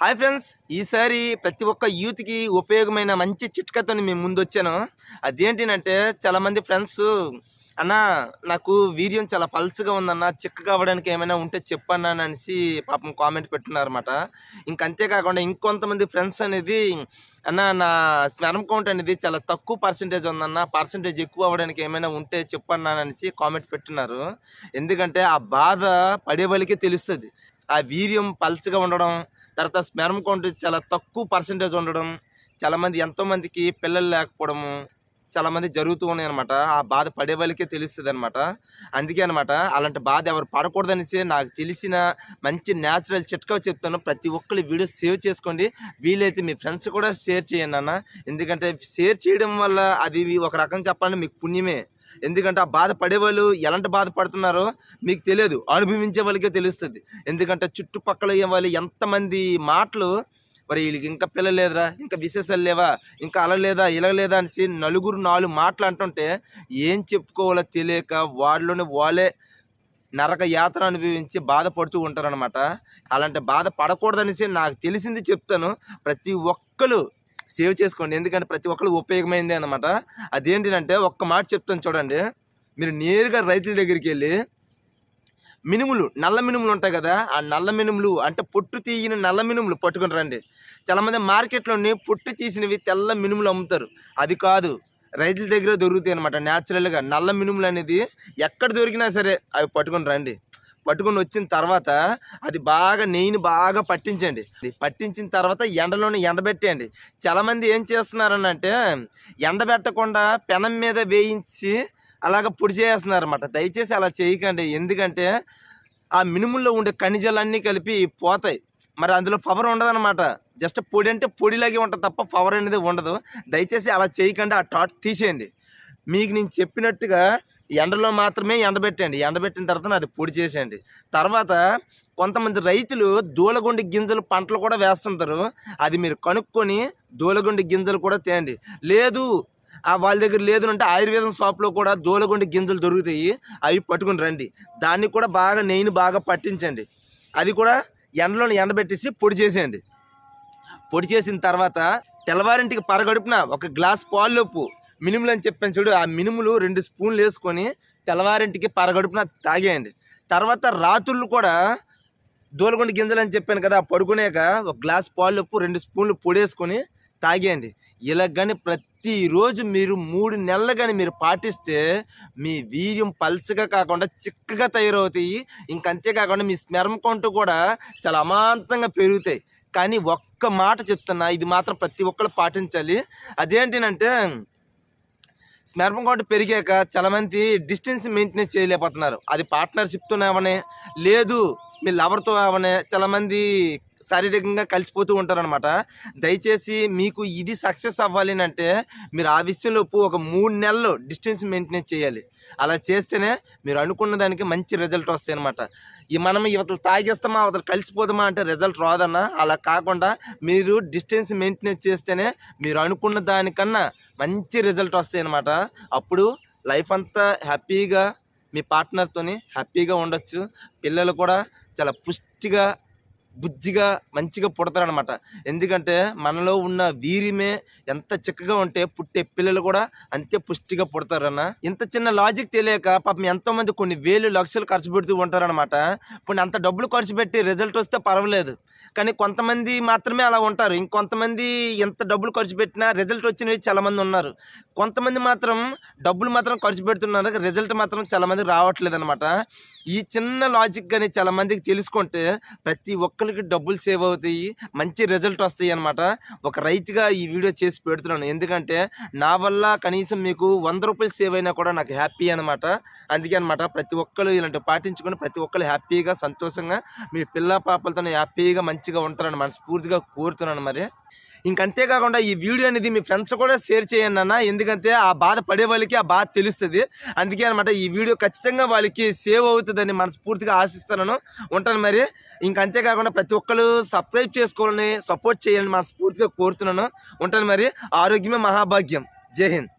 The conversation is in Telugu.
హాయ్ ఫ్రెండ్స్, ఈసారి ప్రతి ఒక్క యూత్కి ఉపయోగమైన మంచి చిట్కాతో మేము ముందు వచ్చాను. అదేంటంటే చాలామంది ఫ్రెండ్స్ అన్న నాకు వీర్యం చాలా పల్చగా ఉందన్న, చిక్కగా అవ్వడానికి ఏమైనా ఉంటే చెప్పన్నా అనేసి పాపం కామెంట్ పెట్టున్నారన్నమాట. అంతేకాకుండా ఇంకొంతమంది ఫ్రెండ్స్ అనేది అన్న నా స్పెర్మ్ కౌంట్ అనేది చాలా తక్కువ పర్సెంటేజ్ ఉందన్న, పర్సెంటేజ్ ఎక్కువ అవ్వడానికి ఏమైనా ఉంటే చెప్పన్నా అనేసి కామెంట్ పెట్టున్నారు. ఎందుకంటే ఆ బాధ పడే వాళ్ళకే తెలుస్తుంది. ఆ వీర్యం పల్చగా ఉండడం, తర్వాత స్పెర్మ్ కౌంట్ చాలా తక్కువ పర్సెంటేజ్ ఉండడం, చాలామంది ఎంతోమందికి పిల్లలు లేకపోవడము చాలామంది జరుగుతూ ఉన్నాయి అనమాట. ఆ బాధ పడే వాళ్ళకే తెలుస్తుంది అనమాట. అందుకే అనమాట అలాంటి బాధ ఎవరు పడకూడదనేసి నాకు తెలిసిన మంచి న్యాచురల్ చిట్కా చెప్తాను. ప్రతి ఒక్కరు వీడియో సేవ్ చేసుకోండి, వీలైతే మీ ఫ్రెండ్స్ కూడా షేర్ చేయండి అన్న. ఎందుకంటే షేర్ చేయడం వల్ల అది ఒక రకం చెప్పాలంటే మీకు పుణ్యమే. ఎందుకంటే ఆ బాధ పడేవాళ్ళు ఎలాంటి బాధపడుతున్నారో మీకు తెలియదు, అనుభవించే వాళ్ళకే తెలుస్తుంది. ఎందుకంటే చుట్టుపక్కల వాళ్ళు ఎంతమంది మాటలు, మరి వీళ్ళకి ఇంకా పిల్లలు లేదురా, ఇంకా విశేషాలు లేవా, ఇంకా అలా లేదా ఇలా లేదా అనేసి నలుగురు నాలుగు మాటలు అంటుంటే ఏం చెప్పుకోవాలో తెలియక వాళ్ళే నరక యాత్ర అనుభవించి బాధపడుతూ ఉంటారనమాట. అలాంటి బాధ పడకూడదనేసి నాకు తెలిసింది చెప్తాను. ప్రతి ఒక్కరు సేవ్ చేసుకోండి, ఎందుకంటే ప్రతి ఒక్కరు ఉపయోగమైంది అనమాట. అదేంటంటే ఒక్క మాట చెప్తాను చూడండి. మీరు నేరుగా రైతుల దగ్గరికి వెళ్ళి మినుములు, నల్ల మినుములు ఉంటాయి కదా, ఆ నల్ల మినుములు అంటే పొట్టు తీయని నల్ల మినుములు పట్టుకుని రండి. చాలామంది మార్కెట్లోని పొట్టు తీసినవి తెల్ల మినుములు అమ్ముతారు. అది కాదు, రైతుల దగ్గర దొరుకుతాయి అనమాట. న్యాచురల్గా నల్ల మినుములు అనేది ఎక్కడ దొరికినా సరే అవి పట్టుకొని రండి. పట్టుకొని వచ్చిన తర్వాత అది బాగా నెయ్యిని బాగా పట్టించండి. పట్టించిన తర్వాత ఎండలోనే ఎండబెట్టేయండి. చాలామంది ఏం చేస్తున్నారనంటే ఎండబెట్టకుండా పెనం మీద వేయించి అలాగ పొడి చేస్తున్నారు అన్నమాట. దయచేసి అలా చేయకండి. ఎందుకంటే ఆ మినుముల్లో ఉండే ఖనిజాలన్నీ కలిపి పోతాయి. మరి అందులో పవర్ ఉండదన్నమాట. జస్ట్ పొడి అంటే పొడిలాగే ఉంటుంది తప్ప పవర్ అనేది ఉండదు. దయచేసి అలా చేయకండి, ఆ టాట్ తీసేయండి. మీకు నేను చెప్పినట్టుగా ఎండలో మాత్రమే ఎండబెట్టండి. ఎండబెట్టిన తర్వాత అది పొడి చేసేయండి. తర్వాత కొంతమంది రైతులు దూలగొండి గింజలు పంటలు కూడా వేస్తుంటారు. అది మీరు కనుక్కొని దూలగొండి గింజలు కూడా తేయండి. లేదు వాళ్ళ దగ్గర లేదు అంటే ఆయుర్వేదం షాప్లో కూడా దూలగొండి గింజలు దొరుకుతాయి, అవి పట్టుకుని రండి. దాన్ని కూడా బాగా నెయ్యిని బాగా పట్టించండి. అది కూడా ఎండలో ఎండబెట్టేసి పొడి చేసేయండి. పొడి చేసిన తర్వాత తెల్లవారింటికి పరగడుపున ఒక గ్లాస్ పాలులోపు మినుములు అని చెప్పాను చూడు, ఆ మినుములు 2 స్పూన్లు వేసుకొని తెల్లవారింటికి పరగడుపున తాగేయండి. తర్వాత రాత్రులు కూడా దూలగొండ గింజలు అని చెప్పాను కదా, పడుకునేక ఒక గ్లాస్ పాలులోపు 2 స్పూన్లు పొడేసుకొని తాగేయండి. ఇలా కానీ ప్రతిరోజు మీరు 3 నెలలు కానీ మీరు పాటిస్తే మీ వీర్యం పల్చగా కాకుండా చిక్కగా తయారవుతాయి. అంతేకాకుండా మీ స్పెర్మ్ కౌంట్ కూడా చాలా అమాంతంగా పెరుగుతాయి. కానీ ఒక్క మాట చెప్తున్నా, ఇది మాత్రం ప్రతి ఒక్కరు పాటించాలి. అదేంటంటే స్పెర్మ్ కౌంట్ పెరిగాక చాలామంది డిస్టెన్స్ మెయింటెనెన్స్ చేయలేకపోతున్నారు. అది పార్ట్నర్షిప్తోనే అవనే, లేదు మీ లవర్తో అవనే, చాలామంది శారీరకంగా కలిసిపోతూ ఉంటారనమాట. దయచేసి మీకు ఇది సక్సెస్ అవ్వాలి అంటే మీరు ఆ విషయంలోపు ఒక 3 నెలలు డిస్టెన్స్ మెయింటెనెన్స్ చేయాలి. అలా చేస్తేనే మీరు అనుకున్న దానికి మంచి రిజల్ట్ వస్తాయి అనమాట. మనం ఇవతలు తాగేస్తామా అవతలు కలిసిపోదామా అంటే రిజల్ట్ రాదన్నా. అలా కాకుండా మీరు డిస్టెన్స్ మెయింటెనెన్స్ చేస్తేనే మీరు అనుకున్న దానికన్నా మంచి రిజల్ట్ వస్తాయి అనమాట. అప్పుడు లైఫ్ అంతా హ్యాపీగా మీ పార్ట్నర్తోని హ్యాపీగా ఉండొచ్చు. పిల్లలు కూడా చాలా పుష్టిగా బుజ్జిగా మంచిగా పుడతారనమాట. ఎందుకంటే మనలో ఉన్న వీర్యమే ఎంత చిక్కగా ఉంటే పుట్టే పిల్లలు కూడా అంతే పుష్టిగా పుడతారన్న. ఇంత చిన్న లాజిక్ తెలియక పాపం ఎంతోమంది కొన్ని వేలు లక్షలు ఖర్చు పెడుతూ ఉంటారనమాట. ఇప్పుడు అంత డబ్బులు ఖర్చు పెట్టి రిజల్ట్ వస్తే పర్వాలేదు, కానీ కొంతమంది మాత్రమే అలా ఉంటారు. ఇంకొంతమంది ఎంత డబ్బులు ఖర్చు పెట్టినా రిజల్ట్ వచ్చినవి చాలామంది ఉన్నారు. కొంతమంది మాత్రం డబ్బులు మాత్రం ఖర్చు పెడుతున్నారు, రిజల్ట్ మాత్రం చాలామంది రావట్లేదు అనమాట. ఈ చిన్న లాజిక్ కానీ చాలామందికి తెలుసుకుంటే ప్రతి ఒక్కరికి డబ్బులు సేవ్ అవుతాయి, మంచి రిజల్ట్ వస్తాయి అనమాట. ఒక రైతుగా ఈ వీడియో చేసి పెడుతున్నాను. ఎందుకంటే నా వల్ల కనీసం మీకు 100 రూపాయలు సేవ్ అయినా కూడా నాకు హ్యాపీ అనమాట. అందుకే అనమాట ప్రతి ఒక్కరు ఇలాంటివి పాటించుకొని ప్రతి ఒక్కరు హ్యాపీగా సంతోషంగా మీ పిల్ల పాపలతో హ్యాపీగా మంచిగా ఉంటారని మనస్ఫూర్తిగా కోరుతున్నాను. మరి అంతేకాకుండా ఈ వీడియో అనేది మీ ఫ్రెండ్స్ కూడా షేర్ చేయండి అన్న. ఎందుకంటే ఆ బాధ పడే వాళ్ళకి ఆ బాధ తెలుస్తుంది. అందుకే అనమాట ఈ వీడియో ఖచ్చితంగా వాళ్ళకి సేవ్ అవుతుందని మనస్ఫూర్తిగా ఆశిస్తున్నాను. ఉంటాను మరి. అంతేకాకుండా ప్రతి ఒక్కరు సబ్స్క్రైబ్ చేసుకోవాలని సపోర్ట్ చేయాలని మనస్ఫూర్తిగా కోరుతున్నాను. ఉంటాను మరి. ఆరోగ్యమే మహాభాగ్యం. జై హింద్.